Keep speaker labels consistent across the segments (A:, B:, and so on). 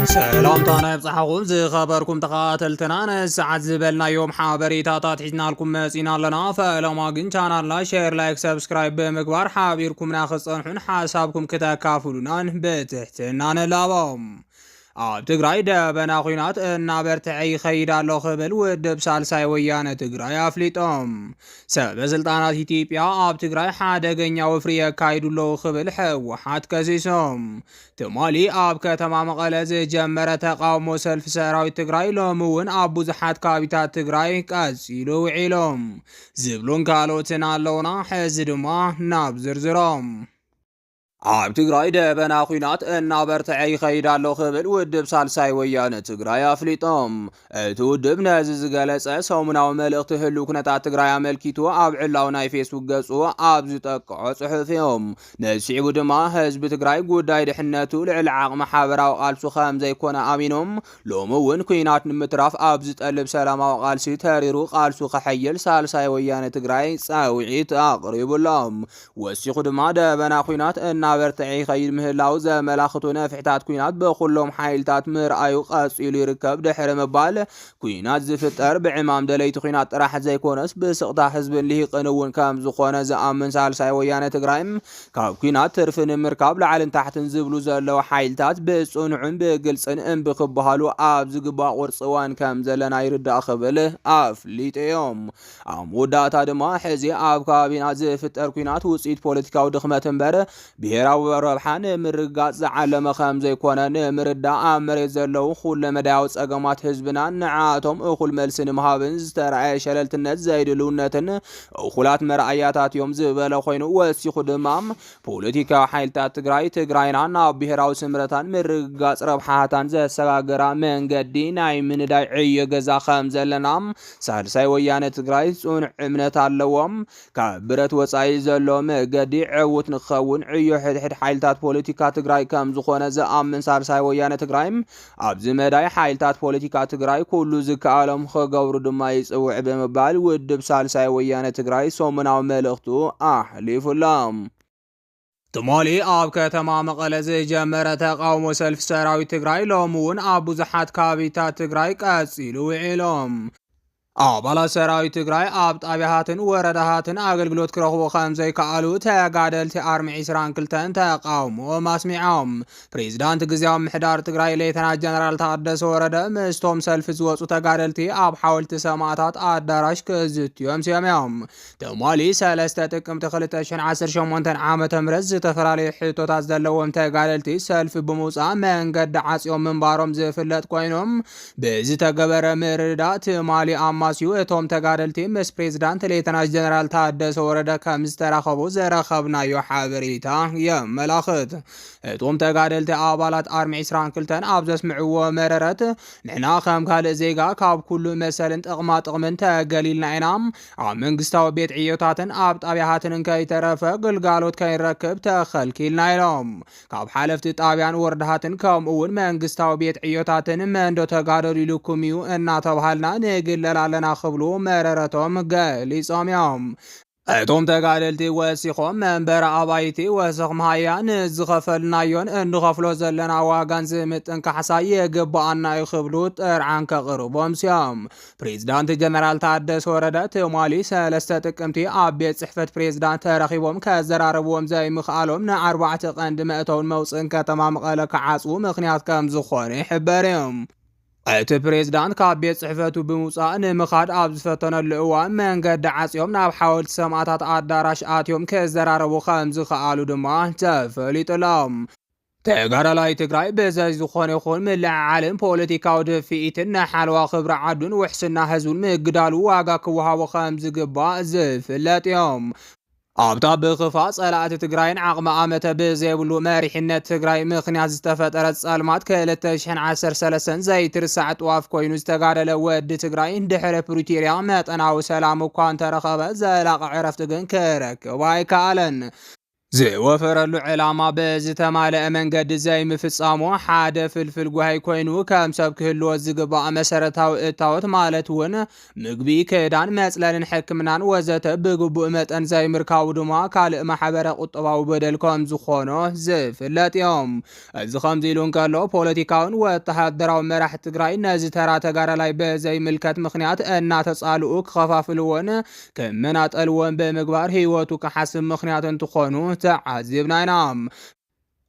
A: سلام طانا بصحاكم زي خبركم تقاتلتنا ساعات زبلنا يوم حابريتات حيزنا لكم مسينا لنا فلما قن channel شير لايك سبسكرايب بمقبار حابيركم ناخذ صنحون حسابكم كتكافلونا بتحتنا نلابم تግራይ ደበና ኹናት እናበርትዐ ይኸይድ ኣሎ ኽብል ውድብ ሳልሳይ ወያነ ትግራይ አፍሊጦም ሰበስልጣናት ኢትዮጵያ ኣብ ትግራይ ሓደገኛ ወፍሪ የካይዱሎ ኽብል ሕወሓት ከሲሶም ትማሊ ኣብ ከተማ መቐለ ዝጀመረ ተቃውሞ ሰልፊ ሰራዊት ትግራይ ሎሚ እውን ኣብ ብዙሓት ከባቢታት ትግራይ ቀፂሉ ውዒሎም ዝብሉን ካልኦትን ኣለውና ሕዚ ድማ ናብ ዝርዝሮም ኣብ ትግራይ ደበና ኹናት እናበርትዐ ይኸይድ ኣሎ ኽብል ውድብ ሳልሳይ ወያነ ትግራይ አፍሊጦም እቲ ውድብ ነዚ ዝገለጸ ሰሙናዊ መልእኽቲ ህሉ ኩነታት ትግራይ አመልኪቱ ኣብ ዕላው ናይ ፌስቡክ ገጹ ኣብ ዝጠቅዖ ጽሑፍ እዮም ነሲዒቡ ድማ ህዝቢ ትግራይ ጉዳይ ድሕነቱ ልዕሊ ዓቕሚ ሓበራዊ ቃልሱ ከም ዘይኮነ ኣሚኖም ሎሚ እውን ኩናት ንምትራፍ ኣብ ዝጠልብ ሰላማዊ ቃልሲ ተሪሩ ቃልሱ ክሐይል ሳልሳይ ወያነ ትግራይ ጻውዒት ኣቕሪቡሎም ወሲኹ ድማ ደበና ኹናት በርትዐ ይኸይድ ምህላው ዘመላኽቱ ነፍሕታት ኩናት በኹሎም ሓይልታት ምርኣዩ ቀፂሉ ይርከብ ድሕሪ ምባል ኩናት ዝፍጠር ብዕማም ደለይቲ ኩናት ጥራሕ ዘይኮነስ ብስቕታ ህዝብን ልሂቕን እውን ከም ዝኾነ ዝኣምን ሳልሳይ ወያነ ትግራይ ካብ ኩናት ትርፊ ንምርካብ ላዕልን ታሕትን ዝብሉ ዘለዉ ሓይልታት ብጽኑዕን ብግልጽን እምብክበሃሉ ኣብ ዝግባእ ቁርፂ እዋን ከም ዘለና ይርዳእ ኽብል ኣፍሊጦም ኣብ መወዳእታ ድማ ሕዚ ኣብ ከባቢና ዝፍጠር ኩናት ውፅኢት ፖለቲካዊ ድኽመት እምበር ብሄራዊ ረብሓን ምርጋጽ ዝዓለመ ከም ዘይኮነ ንምርዳእ ኣብ መሬት ዘለዉ ኩለመዳያዊ ጸገማት ህዝብና ንዓቶም እኹል መልሲ ንምሃብን ዝተረኣየ ሸለልትነት ዘይድልውነትን እኹላት መርኣያታት እዮም ዝበለ ኮይኑ ወሲኹ ድማ ፖለቲካዊ ሓይልታት ትግራይ ትግራይና ናብ ብሄራዊ ስምረታን ምርጋጽ ረብሓታን ዘሰጋገራ መንገዲ ናይ ምንዳይ ዕዮ ገዛ ከም ዘለና ሳልሳይ ወያነ ትግራይ ጽኑዕ እምነት ኣለዎም ካብ ብረት ወጻኢ ዘሎ መገዲ ዕውት ንኽኸውን ዕዮ ሕድሕድ ሓይልታት ፖለቲካ ትግራይ ከም ዝኾነ ዝኣምን ሳልሳይ ወያነ ትግራይ ኣብዚ መዳይ ሓይልታት ፖለቲካ ትግራይ ኩሉ ዝከኣሎም ክገብሩ ድማ ይጽውዕ ብምባል ውድብ ሳልሳይ ወያነ ትግራይ ሰሙናዊ መልእኽቱ ኣሕሊፉሎም ትማሊ ኣብ ከተማ መቐለ ዝጀመረ ተቃውሞ ሰልፊ ሰራዊት ትግራይ ሎሚ እውን ኣብ ብዙሓት ከባቢታት ትግራይ ቀፂሉ ውዒሎም ኣባላት ሰራዊት ትግራይ ኣብ ጣብያታትን ወረዳታትን ኣገልግሎት ክረኽቡ ከም ዘይከኣሉ ተጋደልቲ ኣርሚ 22 ተቃውሞ ኣስሚዖም ፕሬዝዳንት ግዝያዊ ምሕዳር ትግራይ ሌተናንት ጀነራል ታደሰ ወረደ ምስቶም ሰልፊ ዝወፁ ተጋደልቲ ኣብ ሓወልቲ ሰማዕታት ኣዳራሽ ክዝትዮም ሰሚዖም ትማሊ 3 ጥቅምቲ 2018 ዓመተ ምህረት ዝተፈላለዩ ሕቶታት ዘለዎም ተጋደልቲ ሰልፊ ብምውፃእ መንገዲ ዓፅዮም ምንባሮም ዝፍለጥ ኮይኖም ብዝተገበረ ምርዳእ ትማሊ ማሲዩ እቶም ተጋደልቲ ምስ ፕሬዝዳንት ሌተናንት ጀነራል ታደሰ ወረደ ከም ዝተራኸቡ ዘረኸብናዮ ሓበሬታ የመላኽት እቶም ተጋደልቲ ኣባላት ኣርሚ 22 ኣብ ዘስምዕዎ መረረት ንሕና ከም ካልእ ዜጋ ካብ ኩሉ መሰልን ጥቕማ ጥቕምን ተገሊልና ኢና ኣብ መንግስታዊ ቤት ዕዮታትን ኣብ ጣብያታትን ከይተረፈ ግልጋሎት ከይረክብ ተኸልኪልና ኢሎም ካብ ሓለፍቲ ጣብያን ወረዳታትን ከምኡ እውን መንግስታዊ ቤት ዕዮታትን መንዶ ተጋደሉ ኢልኩም እዩ እናተባሃልና ንግለላ ናኽብሉ መረረቶም ገሊጾም እዮም እቶም ተጋደልቲ ወሲኾም መንበረ ኣባይቲ ወሰኽ መሃያን ዝኸፈልናዮን እንኸፍሎ ዘለና ዋጋን ዝምጥን ካሕሳ የግባኣና ይኽብሉ ጥርዓን ከቕርቦም ሲዮም ፕሬዝዳንት ጀነራል ታደሰ ወረደ ትማሊ 3 ጥቅምቲ ኣብ ቤት ጽሕፈት ፕሬዝዳንት ተረኺቦም ከዘራረብዎም ዘይምኽኣሎም ን4 ቀንዲ መእተውን መውፅእን ከተማ መቐለ ክዓጽው ምኽንያት ከም ዝኾነ ይሕበር እዮም እቲ ፕሬዝዳንት ካብ ቤት ጽሕፈቱ ብምውፃእ ንምኻድ ኣብ ዝፈተነሉ እዋን መንገዲ ዓፅዮም ናብ ሓወልቲ ሰማዕታት ኣዳራሽ ኣትዮም ክዘራረቡ ከም ዝኽኣሉ ድማ ተፈሊጡሎም ተጋዳላይ ትግራይ በዘይ ዝኾነ ይኹን ምልዕዓልን ፖለቲካዊ ድፍኢትን ንሓለዋ ክብሪ ዓዱን ውሕስና ህዝቡን ምግዳሉ ዋጋ ክወሃቦ ከም ዝግባእ ዝፍለጥ እዮም ኣብታ ብኽፋ ጸላእቲ ትግራይን ዓቕሚ ዓመተ ብዘይብሉ መሪሕነት ትግራይ ምኽንያት ዝተፈጠረት ጸልማት ከ2013 ዘይትርሳዕ ጥዋፍ ኮይኑ ዝተጋደለ ወዲ ትግራይ ድሕሪ ፕሪቶርያ መጠናዊ ሰላም እኳ እንተረኸበ ዘላቒ ዕረፍቲ ግን ክረክብ ኣይከኣለን ዝወፈረሉ ዕላማ ብዝተማልአ መንገዲ ዘይምፍጻሙ ሓደ ፍልፍል ጉሃይ ኮይኑ ከም ሰብ ክህልዎ ዝግባእ መሰረታዊ እታወት ማለት እውን ምግቢ፣ ክዳን፣ መጽለልን ሕክምናን ወዘተ ብግቡእ መጠን ዘይምርካቡ ድማ ካልእ ማሕበረ ቁጠባዊ በደል ከም ዝኾኖ ዝፍለጥ እዮም። እዚ ከምዚ ኢሉ እንከሎ ፖለቲካውን ወተሃደራዊ መራሒ ትግራይ ነዚ ተራ ተጋዳላይ በዘይምልከት ምክንያት እናተጻልኡ ክኸፋፍልዎን ከመናጠልዎን ብምግባር ህይወቱ ክሓስብ ምክንያት እንትኾኑ تعذبنا نعم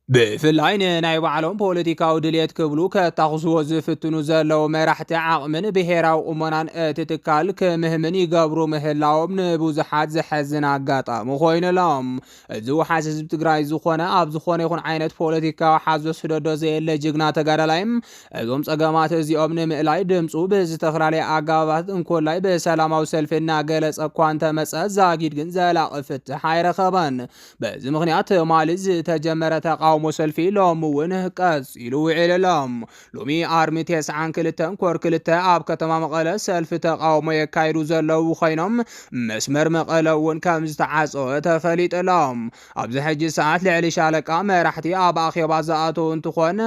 A: ብፍላይ ንናይ ባዕሎም ፖለቲካዊ ድልየት ክብሉ ከተኽስዎ ዝፍትኑ ዘለው መራሕቲ ዓቕምን ብሄራዊ ቁመናን እቲ ትካል ክምህምን ይገብሩ ምህላዎም ንብዙሓት ዘሐዝን ኣጋጣሚ ኮይኑሎም። እዚ ውሓስ ህዝቢ ትግራይ ዝኾነ ኣብ ዝኾነ ይኹን ዓይነት ፖለቲካዊ ሓዞ ስደዶ ዘየለ ጅግና ተጋዳላይም እዞም ፀገማት እዚኦም ንምእላይ ድምፁ ብዝተፈላለየ ኣጋባባት እንኮላይ ብሰላማዊ ሰልፊ እናገለፀ እኳ እንተመፀ ዛጊድ ግን ዘላቒ ፍትሕ ኣይረኸበን። በዚ ምክንያት ማሊ ዝተጀመረ ተቃውሞ ሰልፊ ሎም እውን ቀፂሉ ውዒልሎም። ሎሚ ኣርሚ 92 ኮር 2 ኣብ ከተማ መቐለ ሰልፊ ተቃውሞ የካይዱ ዘለው ኮይኖም መስመር መቐለ እውን ከም ዝተዓፀወ ተፈሊጥሎም። ኣብዚ ሕጂ ሰዓት ልዕሊ ሻለቃ መራሕቲ ኣብ ኣኼባ ዝኣተው እንትኾን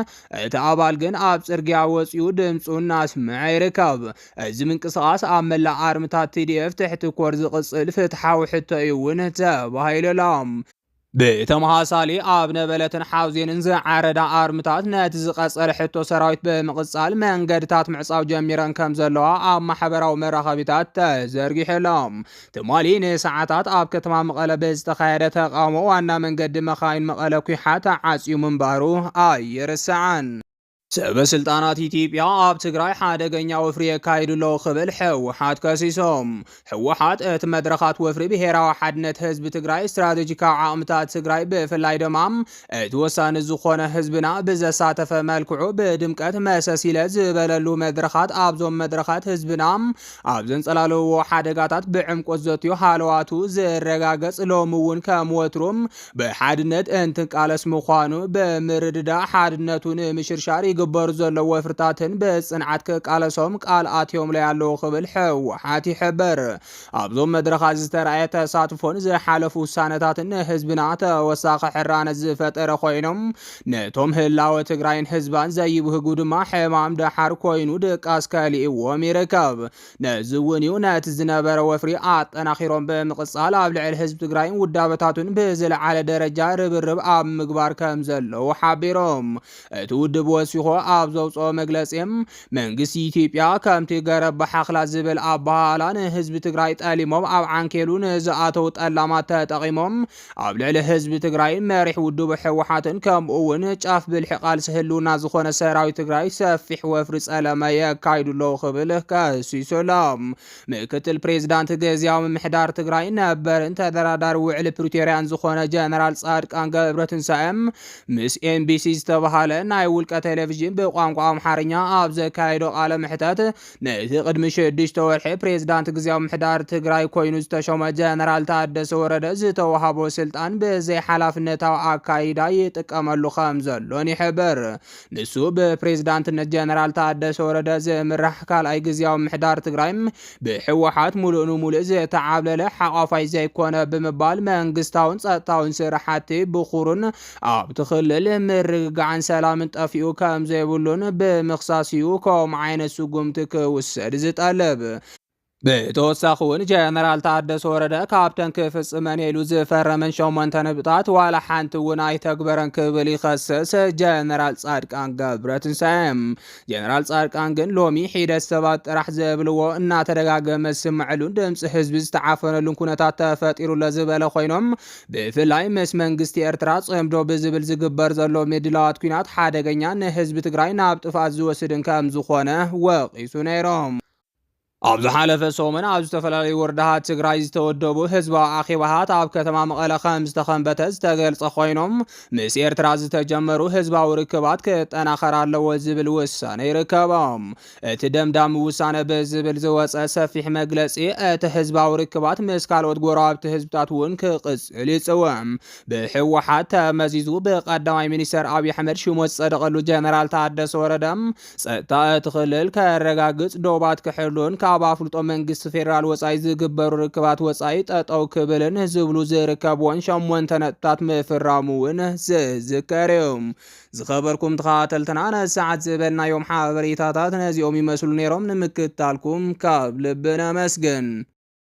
A: እቲ ኣባል ግን ኣብ ፅርግያ ወፂኡ ድምፁ እናስምዐ ይርከብ። እዚ ምንቅስቃስ ኣብ መላእ ኣርምታት TDF ትሕቲ ኮር ዝቕፅል ፍትሓዊ ሕቶ እውን ተባሂሉሎም። ብተመሃሳሊ ኣብ ነበለትን ሓውዜንን ዝዓረዳ ኣርምታት ነቲ ዝቐፀለ ሕቶ ሰራዊት ብምቕፃል መንገድታት ምዕፃው ጀሚረን ከም ዘለዋ ኣብ ማሕበራዊ መራኸቢታት ተዘርጊሕሎም። ትማሊ ንሰዓታት ኣብ ከተማ መቐለ ብዝተኻየደ ተቃውሞ ዋና መንገዲ መኻይን መቐለ ኩሓ ተዓፅዩ ምንባሩ ኣይርስዓን። ሰበስልጣናት ኢትዮጵያ ኣብ ትግራይ ሓደገኛ ወፍሪ የካይዱለው ክብል ሕወሓት ከሲሶም። ሕወሓት እቲ መድረኻት ወፍሪ ብሄራዊ ሓድነት ህዝቢ ትግራይ ስትራቴጂካዊ ዓቕምታት ትግራይ ብፍላይ ድማ እቲ ወሳኒ ዝኾነ ህዝብና ብዘሳተፈ መልክዑ ብድምቀት መሰሲለ ዝበለሉ መድረኻት ኣብዞም መድረኻት ህዝብና ኣብ ዘንጸላለዎ ሓደጋታት ብዕምቆት ዘትዮ ሃለዋቱ ዝረጋገጽ ሎሚ እውን ከም ወትሮም ብሓድነት እንትቃለስ ምዃኑ ብምርድዳእ ሓድነቱ ንምሽርሻር ግበሩ ዘለው ወፍርታትን በጽንዓት ከቃለሶም ቃል ኣትዮም ላይ ያለው ክብል ሕወሓት ይሕበር። ኣብዞም መድረኻት ዝተረኣየ ተሳትፎን ዝሓለፉ ውሳነታትን ህዝብና ተወሳኺ ሕራነ ዝፈጠረ ኮይኖም ነቶም ህላወ ትግራይን ህዝባን ዘይብህጉ ድማ ሕማም ዳሓር ኮይኑ ድቃስ ከሊእዎም ይርከብ። ነዚ እውን እዩ ነቲ ዝነበረ ወፍሪ ኣጠናኺሮም ብምቕፃል ኣብ ልዕሊ ህዝቢ ትግራይን ውዳበታቱን ብዝለዓለ ደረጃ ርብርብ ኣብ ምግባር ከም ዘለው ሓቢሮም። እቲ ውድብ ወሲኹ ኣብ ዘውፅኦ መግለፂም መንግስቲ ኢትዮጵያ ከምቲ ገረብ ባሓኽላ ዝብል ኣባሃላ ንህዝቢ ትግራይ ጠሊሞም ኣብ ዓንኬሉ ንዝኣተው ጠላማት ተጠቒሞም ኣብ ልዕሊ ህዝቢ ትግራይ መሪሕ ውድብ ሕወሓትን ከምኡ እውን ጫፍ ብልሒ ቃልሲ ህልውና ዝኾነ ሰራዊት ትግራይ ሰፊሕ ወፍሪ ፀለመ የካይዱለው ክብል ከሲሶሎም። ምክትል ፕሬዚዳንት ግዚያዊ ምምሕዳር ትግራይ ነበርን ተደራዳሪ ውዕሊ ፕሪቶርያን ዝኾነ ጀነራል ጻድቃን ገብረትንሳኤም ምስ ኤምቢሲ ዝተባሃለ ናይ ውልቀ ቴሌቪዥን ብቋንቋ ኣምሓርኛ ኣብ ዘካየዶ ቃለ ምሕተት ነቲ ቅድሚ 6 ወርሒ ፕሬዚዳንት ግዚያዊ ምምሕዳር ትግራይ ኮይኑ ዝተሾመ ጀነራል ታደሰ ወረደ ዝተዋሃቦ ስልጣን ብዘይ ሓላፍነታዊ ኣካይዳ ይጥቀመሉ ከም ዘሎን ይሕብር። ንሱ ብፕሬዚዳንትነት ጀነራል ታደሰ ወረደ ዝምራሕ ካልኣይ ግዚያዊ ምምሕዳር ትግራይ ብሕወሓት ሙሉእ ንሙሉእ ዝተዓብለለ ሓቋፋይ ዘይኮነ ብምባል መንግስታውን ጸጥታውን ስራሕቲ ብኹሩን ኣብቲ ክልል ምርግጋዕን ሰላምን ጠፊኡ ከም ዘይብሉን ብምኽሳሲኡ ከም ዓይነት ስጉምቲ ክውሰድ ዝጠልብ። ብተወሳኺ እውን ጀነራል ታደሰ ወረደ ካብተን ክፍፅመን ኢሉ ዝፈረመን 8 ነጥብታት ዋላ ሓንቲ እውን ኣይተግበረን ክብል ይኸስስ ጀነራል ጻድቃን ገብረትንሳኤም። ጀነራል ጻድቃን ግን ሎሚ ሒደት ሰባት ጥራሕ ዘብልዎ እናተደጋገመ ዝስምዐሉን ድምፂ ህዝቢ ዝተዓፈነሉን ኩነታት ተፈጢሩለ ዝበለ ኮይኖም ብፍላይ ምስ መንግስቲ ኤርትራ ጽምዶ ብዝብል ዝግበር ዘሎ ምድላዋት ኩናት ሓደገኛ ንህዝቢ ትግራይ ናብ ጥፋት ዝወስድን ከም ዝኾነ ወቂሱ ነይሮም። ኣብ ዝሓለፈ ሰሙን ኣብ ዝተፈላለዩ ወረዳታት ትግራይ ዝተወደቡ ህዝባዊ ኣኼባታት ኣብ ከተማ መቐለ ከም ዝተኸንበተ ዝተገልጸ ኮይኖም ምስ ኤርትራ ዝተጀመሩ ህዝባዊ ርክባት ክጠናኸር ኣለዎ ዝብል ውሳነ ይርከቦም። እቲ ደምዳሚ ውሳነ ብዝብል ዝወፀ ሰፊሕ መግለፂ እቲ ህዝባዊ ርክባት ምስ ካልኦት ጎረባብቲ ህዝብታት እውን ክቕፅል ይፅውዕ። ብሕወሓት ተመዚዙ ብቀዳማይ ሚኒስተር ኣብይ ኣሕመድ ሽሞት ዝፀደቐሉ ጀነራል ታደሰ ወረደ ፀጥታ እቲ ክልል ከረጋግፅ ዶባት ክሕሉን ካብ ኣፍልጦ መንግስቲ ፌደራል ወፃኢ ዝግበሩ ርክባት ወፃኢ ጠጠው ክብልን ዝብሉ ዝርከብዎን 8 ነጥብታት ምፍራሙ እውን ዝዝከር እዩ። ዝኸበርኩም ተኸታተልትና ነሰዓት ዝበልናዮም ሓበሬታታት ነዚኦም ይመስሉ ነይሮም። ንምክትታልኩም ካብ ልቢ ነመስግን።